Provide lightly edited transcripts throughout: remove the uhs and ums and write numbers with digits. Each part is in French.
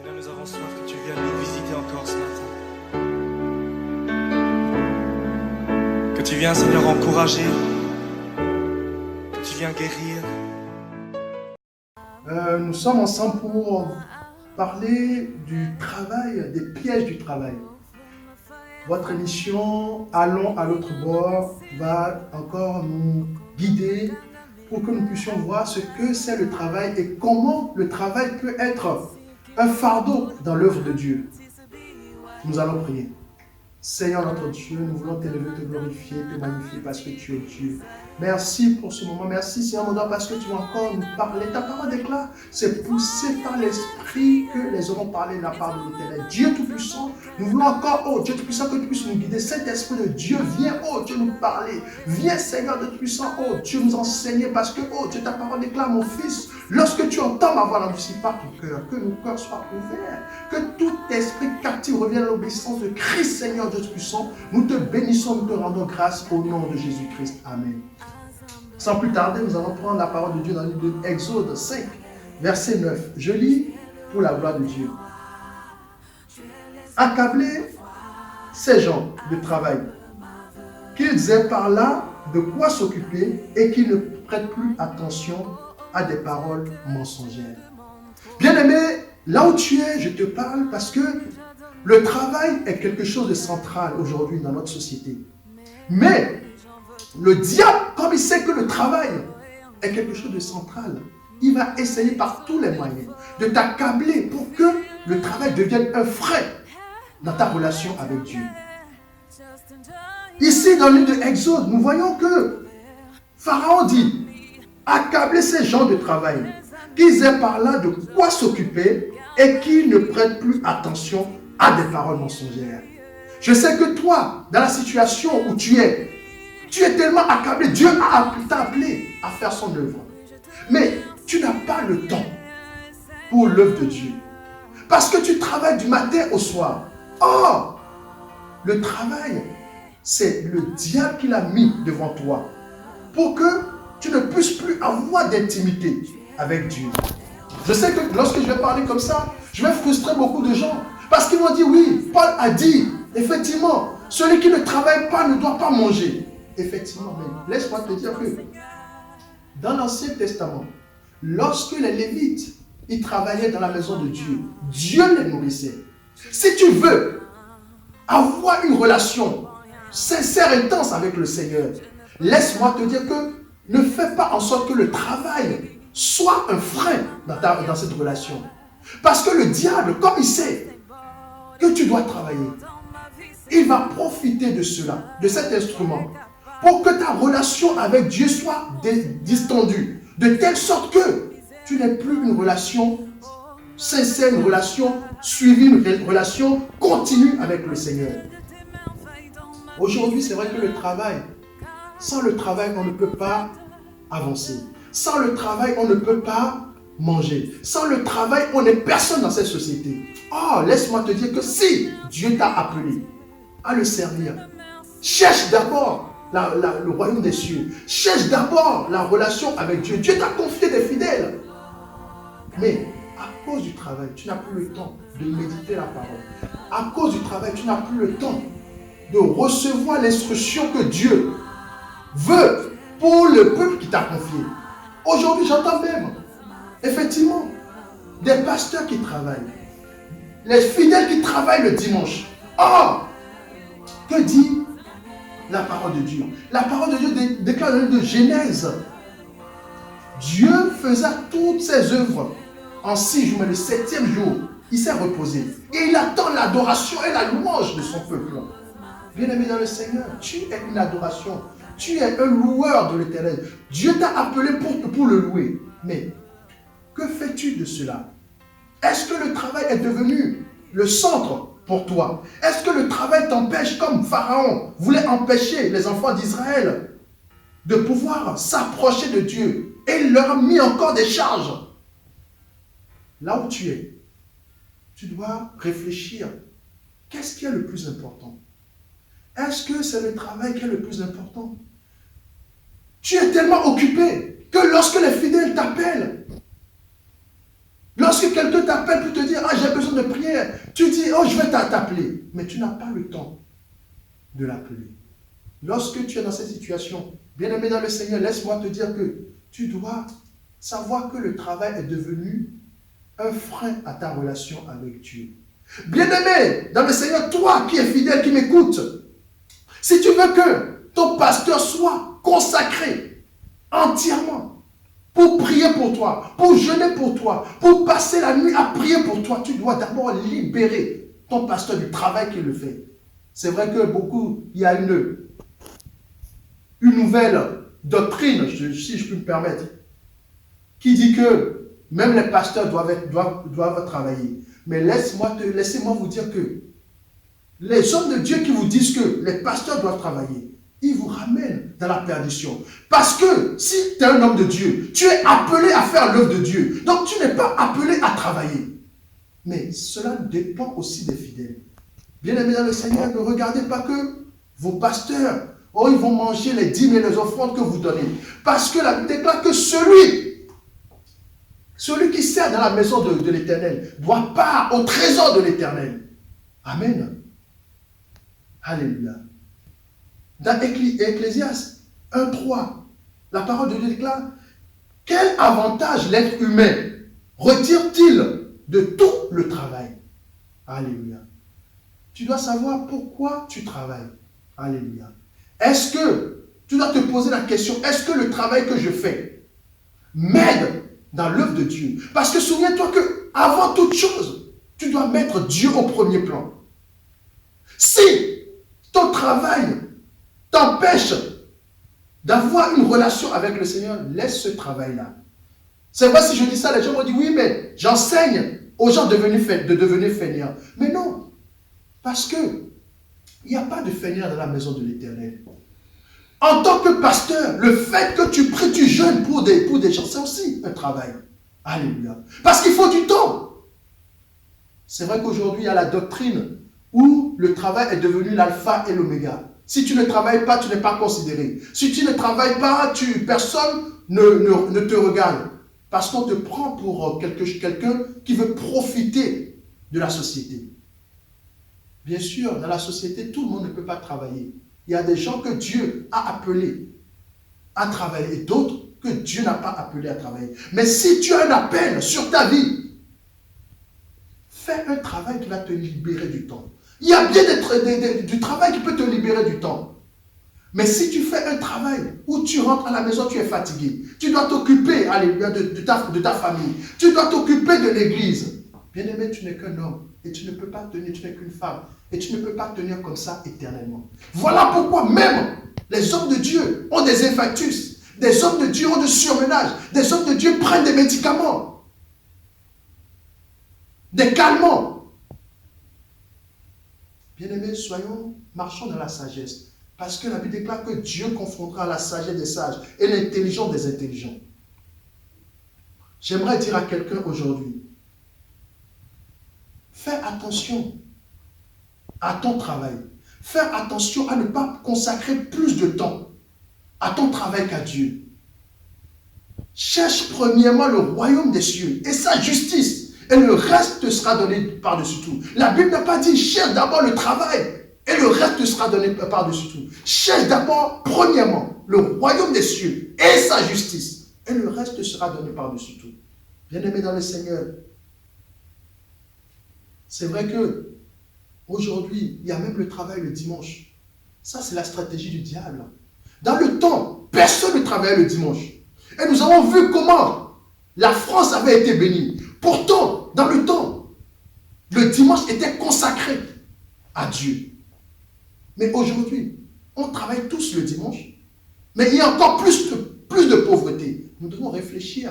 Seigneur, nous avons soif que tu viennes nous visiter encore ce matin. Que tu viennes, Seigneur, encourager. Que tu viennes guérir. Nous sommes ensemble pour parler du travail, des pièges du travail. Votre émission Allons à l'autre bord va encore nous guider pour que nous puissions voir ce que c'est le travail et comment le travail peut être un fardeau dans l'œuvre de Dieu. Nous allons prier. Seigneur notre Dieu, nous voulons t'élever, te glorifier, te magnifier parce que tu es Dieu. Merci pour ce moment. Merci Seigneur mon Dieu parce que tu vas encore nous parler. Ta parole déclare, c'est poussé par l'Esprit que les hommes ont parlé de la part de l'Éternel. Dieu Tout-Puissant, nous voulons encore, oh Dieu Tout-Puissant, que tu puisses nous guider. Cet Esprit de Dieu, viens, oh Dieu, nous parler. Viens Seigneur de Tout-Puissant, oh Dieu, nous enseigner parce que, oh Dieu, ta parole déclare, mon fils, lorsque tu entends ma voix, n'endurcis pas ton cœur, que nos cœurs soient ouverts, que tout esprit captif revienne à l'obéissance de Christ, Seigneur Dieu Tout-Puissant. Nous te bénissons, nous te rendons grâce au nom de Jésus-Christ. Amen. Sans plus tarder, nous allons prendre la parole de Dieu dans le livre d'Exode 5, verset 9. Je lis pour la gloire de Dieu. Accabler ces gens de travail, qu'ils aient par là de quoi s'occuper et qu'ils ne prêtent plus attention à des paroles mensongères. Bien-aimé, là où tu es, je te parle parce que le travail est quelque chose de central aujourd'hui dans notre société. Mais le diable, comme il sait que le travail est quelque chose de central, il va essayer par tous les moyens de t'accabler pour que le travail devienne un frein dans ta relation avec Dieu. Ici, dans le livre de Exode, nous voyons que Pharaon dit accabler ces gens de travail, qu'ils aient par là de quoi s'occuper et qu'ils ne prêtent plus attention à des paroles mensongères. Je sais que toi, dans la situation où tu es tellement accablé. Dieu t'a appelé à faire son œuvre. Mais tu n'as pas le temps pour l'œuvre de Dieu. Parce que tu travailles du matin au soir. Or, le travail, c'est le diable qui l'a mis devant toi. Pour que tu ne puisses plus avoir d'intimité avec Dieu. Je sais que lorsque je vais parler comme ça, je vais frustrer beaucoup de gens. Parce qu'ils vont dire, oui, Paul a dit, effectivement, celui qui ne travaille pas ne doit pas manger. Effectivement, mais laisse-moi te dire que dans l'Ancien Testament, lorsque les Lévites ils travaillaient dans la maison de Dieu, Dieu les nourrissait. Si tu veux avoir une relation sincère et intense avec le Seigneur, laisse-moi te dire que ne fais pas en sorte que le travail soit un frein dans cette relation. Parce que le diable, comme il sait que tu dois travailler, il va profiter de cela, de cet instrument, pour que ta relation avec Dieu soit distendue, de telle sorte que tu n'aies plus une relation sincère, une relation suivie, une relation continue avec le Seigneur. Aujourd'hui, c'est vrai que le travail, sans le travail, on ne peut pas avancer. Sans le travail, on ne peut pas manger. Sans le travail, on n'est personne dans cette société. Oh, laisse-moi te dire que si Dieu t'a appelé à le servir, cherche d'abord le royaume des cieux. Cherche d'abord la relation avec Dieu. Dieu t'a confié des fidèles. Mais à cause du travail, tu n'as plus le temps de méditer la parole. À cause du travail, tu n'as plus le temps de recevoir l'instruction que Dieu veut pour le peuple qui t'a confié. Aujourd'hui, j'entends même, effectivement, des pasteurs qui travaillent. Les fidèles qui travaillent le dimanche. Or, que dit la parole de Dieu? La parole de Dieu déclare dans le livre de Genèse. Dieu faisait toutes ses œuvres en 6 jours, mais le 7e jour, il s'est reposé. Et il attend l'adoration et la louange de son peuple. Bien-aimé dans le Seigneur, tu es une adoration. Tu es un loueur de l'Éternel. Dieu t'a appelé pour le louer. Mais que fais-tu de cela? Est-ce que le travail est devenu le centre pour toi? Est-ce que le travail t'empêche, comme Pharaon voulait empêcher les enfants d'Israël de pouvoir s'approcher de Dieu et il leur a mis encore des charges? Là où tu es, tu dois réfléchir. Qu'est-ce qui est le plus important? Est-ce que c'est le travail qui est le plus important? Tu es tellement occupé que lorsque les fidèles t'appellent, lorsque quelqu'un t'appelle pour te dire « Ah, j'ai besoin frère, tu dis, oh, je vais t'appeler, mais tu n'as pas le temps de l'appeler. Lorsque tu es dans cette situation, bien-aimé dans le Seigneur, laisse-moi te dire que tu dois savoir que le travail est devenu un frein à ta relation avec Dieu. Bien-aimé dans le Seigneur, toi qui es fidèle, qui m'écoute, si tu veux que ton pasteur soit consacré entièrement pour prier pour toi, pour jeûner pour toi, pour passer la nuit à prier pour toi, tu dois d'abord libérer ton pasteur du travail qu'il le fait. C'est vrai que beaucoup, il y a une nouvelle doctrine, si je peux me permettre, qui dit que même les pasteurs doivent travailler. Mais laissez-moi vous dire que les hommes de Dieu qui vous disent que les pasteurs doivent travailler, ils vous ramènent dans la perdition. Parce que si tu es un homme de Dieu, tu es appelé à faire l'œuvre de Dieu. Donc tu n'es pas appelé à travailler. Mais cela dépend aussi des fidèles. Bien-aimés dans le Seigneur, ne regardez pas que vos pasteurs, oh, ils vont manger les dîmes et les offrandes que vous donnez. Parce que la Bible déclare que celui qui sert dans la maison de l'Éternel doit part au trésor de l'Éternel. Amen. Alléluia. Dans Ecclésiaste 1:3, la parole de Dieu déclare, quel avantage l'être humain retire-t-il de tout le travail? Alléluia. Tu dois savoir pourquoi tu travailles. Alléluia. Est-ce que, tu dois te poser la question, est-ce que le travail que je fais m'aide dans l'œuvre de Dieu? Parce que souviens-toi que avant toute chose, tu dois mettre Dieu au premier plan. Si ton travail t'empêche d'avoir une relation avec le Seigneur, laisse ce travail-là. C'est vrai, si je dis ça, les gens vont dire, oui, mais j'enseigne aux gens de devenir feignants. Mais non, parce que il n'y a pas de feignant dans la maison de l'Éternel. En tant que pasteur, le fait que tu pries, tu jeûnes pour des gens, c'est aussi un travail. Alléluia. Parce qu'il faut du temps. C'est vrai qu'aujourd'hui, il y a la doctrine où le travail est devenu l'alpha et l'oméga. Si tu ne travailles pas, tu n'es pas considéré. Si tu ne travailles pas, personne ne te regarde. Parce qu'on te prend pour quelqu'un qui veut profiter de la société. Bien sûr, dans la société, tout le monde ne peut pas travailler. Il y a des gens que Dieu a appelés à travailler et d'autres que Dieu n'a pas appelés à travailler. Mais si tu as un appel sur ta vie, fais un travail qui va te libérer du temps. Il y a bien du travail qui peut te libérer du temps. Mais si tu fais un travail où tu rentres à la maison, tu es fatigué, tu dois t'occuper de ta famille, tu dois t'occuper de l'église. Bien-aimé, tu n'es qu'un homme et tu ne peux pas tenir, tu n'es qu'une femme et tu ne peux pas tenir comme ça éternellement. Voilà pourquoi même les hommes de Dieu ont des infarctus, des hommes de Dieu ont du surmenage, des hommes de Dieu prennent des médicaments, des calmants. Bien-aimés, marchons dans la sagesse. Parce que la Bible déclare que Dieu confondra la sagesse des sages et l'intelligence des intelligents. J'aimerais dire à quelqu'un aujourd'hui, fais attention à ton travail. Fais attention à ne pas consacrer plus de temps à ton travail qu'à Dieu. Cherche premièrement le royaume des cieux et sa justice. Et le reste te sera donné par-dessus tout. La Bible n'a pas dit, cherche d'abord le travail. Et le reste te sera donné par-dessus tout. Cherche d'abord, premièrement, le royaume des cieux et sa justice. Et le reste te sera donné par-dessus tout. Bien-aimé dans le Seigneur, c'est vrai que aujourd'hui, il y a même le travail le dimanche. Ça, c'est la stratégie du diable. Dans le temps, personne ne travaillait le dimanche. Et nous avons vu comment la France avait été bénie. Pourtant, dans le temps, le dimanche était consacré à Dieu. Mais aujourd'hui, on travaille tous le dimanche, mais il y a encore plus de pauvreté. Nous devons réfléchir.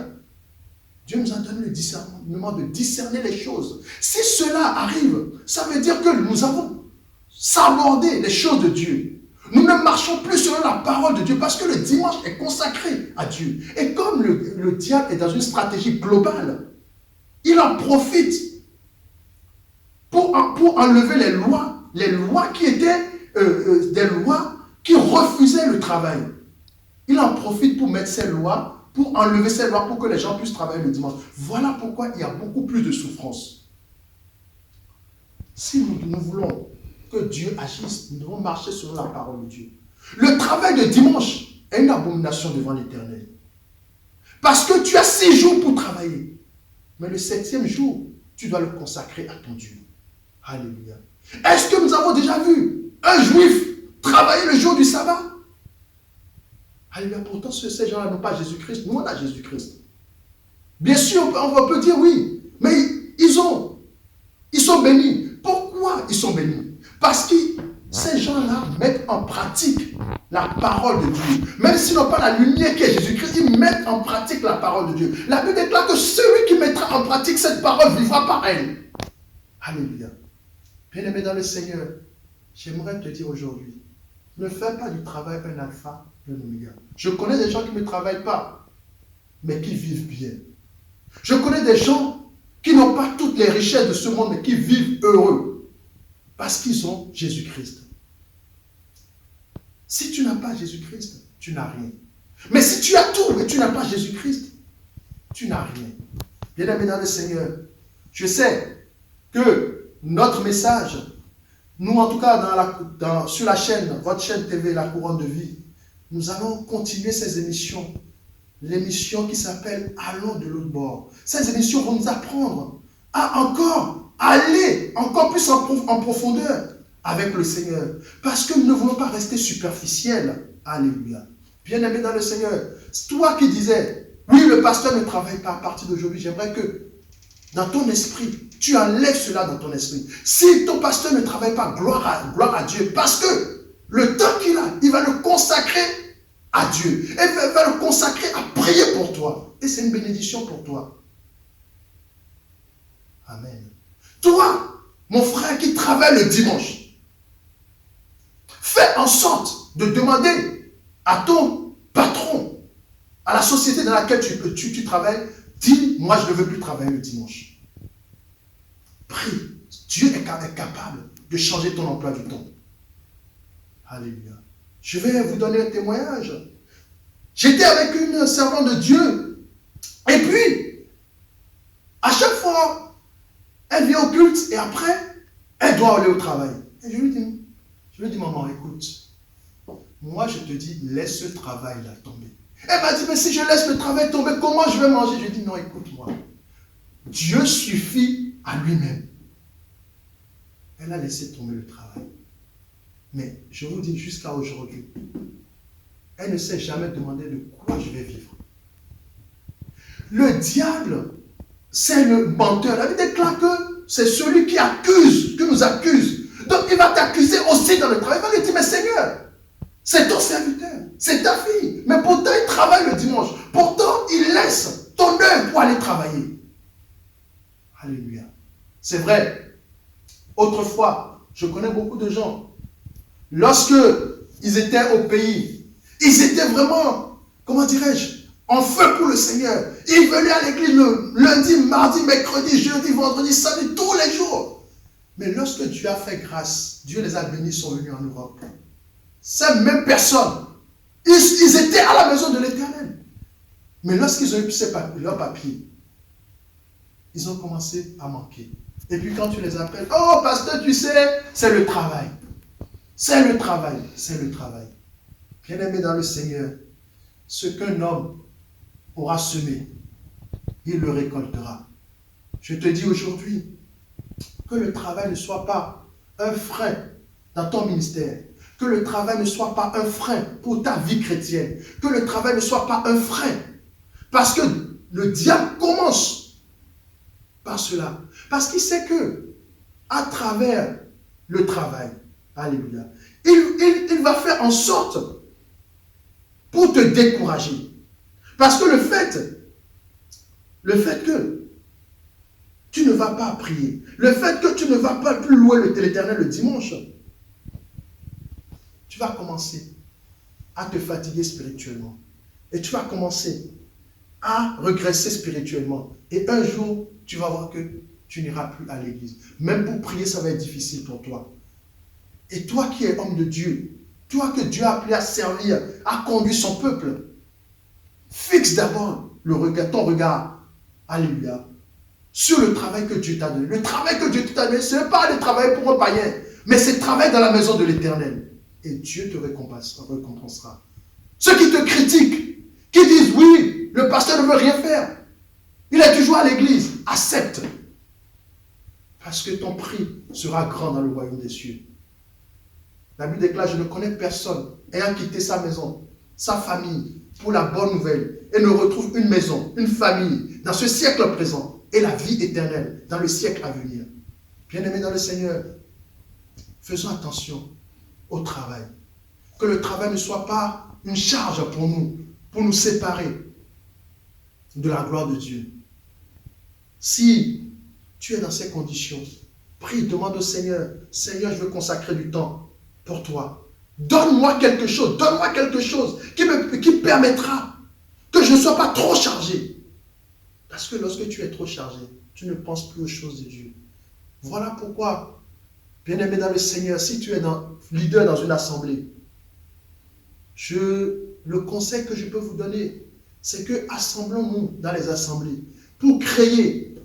Dieu nous a donné le discernement de discerner les choses. Si cela arrive, ça veut dire que nous avons sabordé les choses de Dieu. Nous ne marchons plus selon la parole de Dieu parce que le dimanche est consacré à Dieu. Et comme le diable est dans une stratégie globale, il en profite pour enlever les lois qui étaient des lois qui refusaient le travail. Il en profite pour mettre ces lois, pour enlever ces lois, pour que les gens puissent travailler le dimanche. Voilà pourquoi il y a beaucoup plus de souffrance. Si nous voulons que Dieu agisse, nous devons marcher selon la parole de Dieu. Le travail de dimanche est une abomination devant l'Éternel. Parce que tu as 6 jours pour travailler. Mais le 7e jour, tu dois le consacrer à ton Dieu. Alléluia. Est-ce que nous avons déjà vu un juif travailler le jour du sabbat? Alléluia. Pourtant, ces gens-là n'ont pas Jésus-Christ. Nous, on a Jésus-Christ. Bien sûr, on peut dire oui. Mais ils sont bénis. Pourquoi ils sont bénis? Parce que ces gens-là mettent en pratique la parole de Dieu. Même s'ils n'ont pas la lumière qui est Jésus-Christ, ils mettent en pratique la parole de Dieu. La Bible déclare que celui qui mettra en pratique cette parole vivra par elle. Alléluia. Bien-aimé dans le Seigneur, j'aimerais te dire aujourd'hui, ne fais pas du travail un alpha et un oméga. Je connais des gens qui ne travaillent pas, mais qui vivent bien. Je connais des gens qui n'ont pas toutes les richesses de ce monde, mais qui vivent heureux. Parce qu'ils ont Jésus-Christ. Si tu n'as pas Jésus-Christ, tu n'as rien. Mais si tu as tout et tu n'as pas Jésus-Christ, tu n'as rien. Bien-aimé dans le Seigneur, je sais que notre message, nous en tout cas sur la chaîne, votre chaîne TV, La Couronne de Vie, nous allons continuer ces émissions. L'émission qui s'appelle Allons de l'autre bord. Ces émissions vont nous apprendre à encore aller encore plus en profondeur avec le Seigneur. Parce que nous ne voulons pas rester superficiels. Alléluia. Bien-aimé dans le Seigneur, toi qui disais, oui, le pasteur ne travaille pas à partir d'aujourd'hui, j'aimerais que dans ton esprit, tu enlèves cela dans ton esprit. Si ton pasteur ne travaille pas, gloire à Dieu. Parce que le temps qu'il a, il va le consacrer à Dieu. Et va le consacrer à prier pour toi. Et c'est une bénédiction pour toi. Amen. Toi, mon frère qui travaille le dimanche, fais en sorte de demander à ton patron, à la société dans laquelle tu travailles, dis, moi je ne veux plus travailler le dimanche. Prie. Dieu est capable de changer ton emploi du temps. Alléluia. Je vais vous donner un témoignage. J'étais avec une servante de Dieu. Et puis, à chaque fois, elle vient au culte et après, elle doit aller au travail. Et je lui dis, maman, écoute, moi je te dis, laisse ce travail-là tomber. Elle m'a dit, mais si je laisse le travail tomber, comment je vais manger? Je lui ai dit, non, écoute-moi. Dieu suffit à lui-même. Elle a laissé tomber le travail. Mais je vous dis, jusqu'à aujourd'hui, elle ne s'est jamais demandé de quoi je vais vivre. Le diable, c'est le menteur. La Bible déclare que c'est celui qui accuse, qui nous accuse. Donc il va t'accuser aussi dans le travail. Il va lui dire, mais Seigneur, c'est ton serviteur, c'est ta fille. Mais pourtant, il travaille le dimanche. Pourtant, il laisse ton œuvre pour aller travailler. Alléluia. C'est vrai. Autrefois, je connais beaucoup de gens. Lorsque ils étaient au pays, ils étaient vraiment, comment dirais-je, en feu pour le Seigneur. Ils venaient à l'église le lundi, mardi, mercredi, jeudi, vendredi, samedi, tous les jours. Mais lorsque Dieu a fait grâce, Dieu les a bénis, sont venus en Europe. Ces mêmes personnes, ils étaient à la maison de l'Éternel. Mais lorsqu'ils ont eu leurs papiers, ils ont commencé à manquer. Et puis quand tu les appelles, oh pasteur, tu sais, c'est le travail. C'est le travail, c'est le travail. Bien-aimé dans le Seigneur, ce qu'un homme aura semé, il le récoltera. Je te dis aujourd'hui que le travail ne soit pas un frein dans ton ministère, que le travail ne soit pas un frein pour ta vie chrétienne, que le travail ne soit pas un frein, parce que le diable commence par cela, parce qu'il sait que à travers le travail, alléluia, il va faire en sorte pour te décourager. Parce que le fait que tu ne vas pas prier, le fait que tu ne vas pas plus louer l'Éternel le dimanche, tu vas commencer à te fatiguer spirituellement. Et tu vas commencer à regresser spirituellement. Et un jour, tu vas voir que tu n'iras plus à l'église. Même pour prier, ça va être difficile pour toi. Et toi qui es homme de Dieu, toi que Dieu a appelé à servir, à conduire son peuple, fixe d'abord ton regard, alléluia, sur le travail que Dieu t'a donné. Le travail que Dieu t'a donné, ce n'est pas de travailler pour un païen, mais c'est travailler dans la maison de l'Éternel. Et Dieu te récompensera. Ceux qui te critiquent, qui disent oui, le pasteur ne veut rien faire, il est toujours à l'église, accepte. Parce que ton prix sera grand dans le royaume des cieux. La Bible déclare, je ne connais personne ayant quitté sa maison, sa famille, pour la bonne nouvelle, et ne retrouve une maison, une famille, dans ce siècle présent, et la vie éternelle, dans le siècle à venir. Bien-aimés dans le Seigneur, faisons attention au travail. Que le travail ne soit pas une charge pour nous séparer de la gloire de Dieu. Si tu es dans ces conditions, prie, demande au Seigneur, Seigneur, je veux consacrer du temps pour toi. Donne-moi quelque chose qui permettra que je ne sois pas trop chargé. Parce que lorsque tu es trop chargé, tu ne penses plus aux choses de Dieu. Voilà pourquoi, bien-aimé dans le Seigneur, si tu es leader dans une assemblée, le conseil que je peux vous donner, c'est que assemblons-nous dans les assemblées pour créer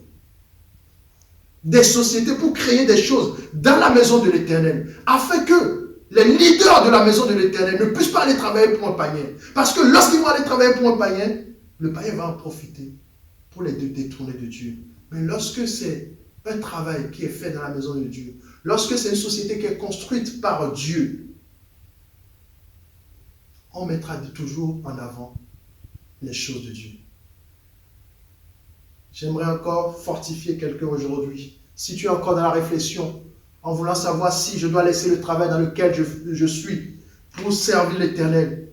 des sociétés, pour créer des choses dans la maison de l'Éternel, afin que les leaders de la maison de l'Éternel ne puissent pas aller travailler pour un païen. Parce que lorsqu'ils vont aller travailler pour un païen, le païen va en profiter pour les détourner de Dieu. Mais lorsque c'est un travail qui est fait dans la maison de Dieu, lorsque c'est une société qui est construite par Dieu, on mettra toujours en avant les choses de Dieu. J'aimerais encore fortifier quelqu'un aujourd'hui. Si tu es encore dans la réflexion, en voulant savoir si je dois laisser le travail dans lequel je suis pour servir l'Éternel,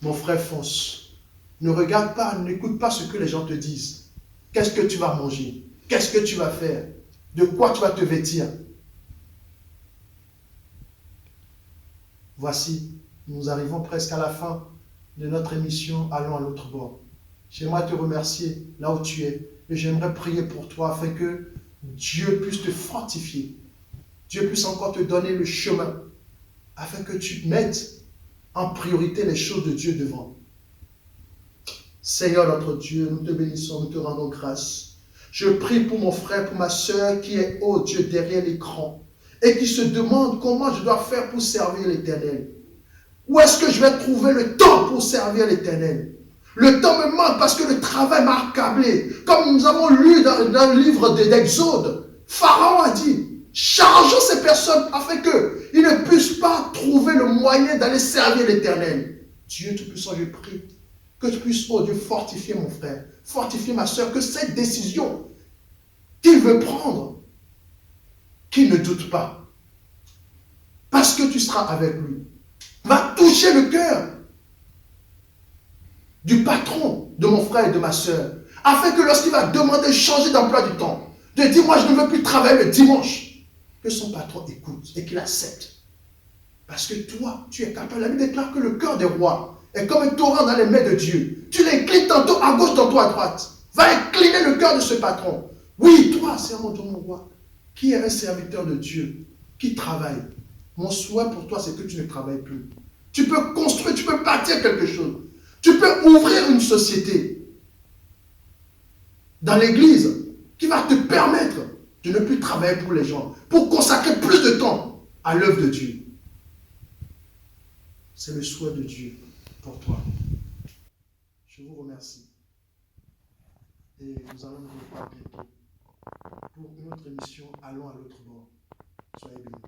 mon frère, fonce. Ne regarde pas, n'écoute pas ce que les gens te disent. Qu'est-ce que tu vas manger? Qu'est-ce que tu vas faire? De quoi tu vas te vêtir? Voici, nous arrivons presque à la fin de notre émission. Allons à l'autre bord. J'aimerais te remercier là où tu es. Et j'aimerais prier pour toi afin que Dieu puisse te fortifier. Dieu puisse encore te donner le chemin afin que tu mettes en priorité les choses de Dieu devant. Seigneur notre Dieu, nous te bénissons, nous te rendons grâce. Je prie pour mon frère, pour ma soeur qui est, oh Dieu, derrière l'écran et qui se demande comment je dois faire pour servir l'Éternel. Où est-ce que je vais trouver le temps pour servir l'Éternel? Le temps me manque parce que le travail m'a accablé. Comme nous avons lu dans le livre d'Exode, Pharaon a dit, chargeons ces personnes afin qu'ils ne puissent pas trouver le moyen d'aller servir l'Éternel. Dieu Tout-Puissant, je prie que tu puisses, oh Dieu, fortifier mon frère, fortifier ma soeur, que cette décision qu'il veut prendre, qu'il ne doute pas, parce que tu seras avec lui, va toucher le cœur du patron de mon frère et de ma soeur, afin que lorsqu'il va demander de changer d'emploi du temps, de dire moi je ne veux plus travailler le dimanche, que son patron écoute et qu'il accepte. Parce que toi, tu es capable. La Bible déclare que le cœur des rois est comme un torrent dans les mains de Dieu. Tu l'inclines tantôt à gauche, tantôt à droite. Va incliner le cœur de ce patron. Oui, toi, c'est mon roi, qui est un serviteur de Dieu, qui travaille. Mon souhait pour toi, c'est que tu ne travailles plus. Tu peux construire, tu peux bâtir quelque chose. Tu peux ouvrir une société dans l'église qui va te permettre de ne plus travailler pour les gens, pour consacrer plus de temps à l'œuvre de Dieu. C'est le souhait de Dieu pour toi. Je vous remercie. Et nous allons nous revoir bientôt pour une autre émission. Allons à l'autre bord. Soyez bénis.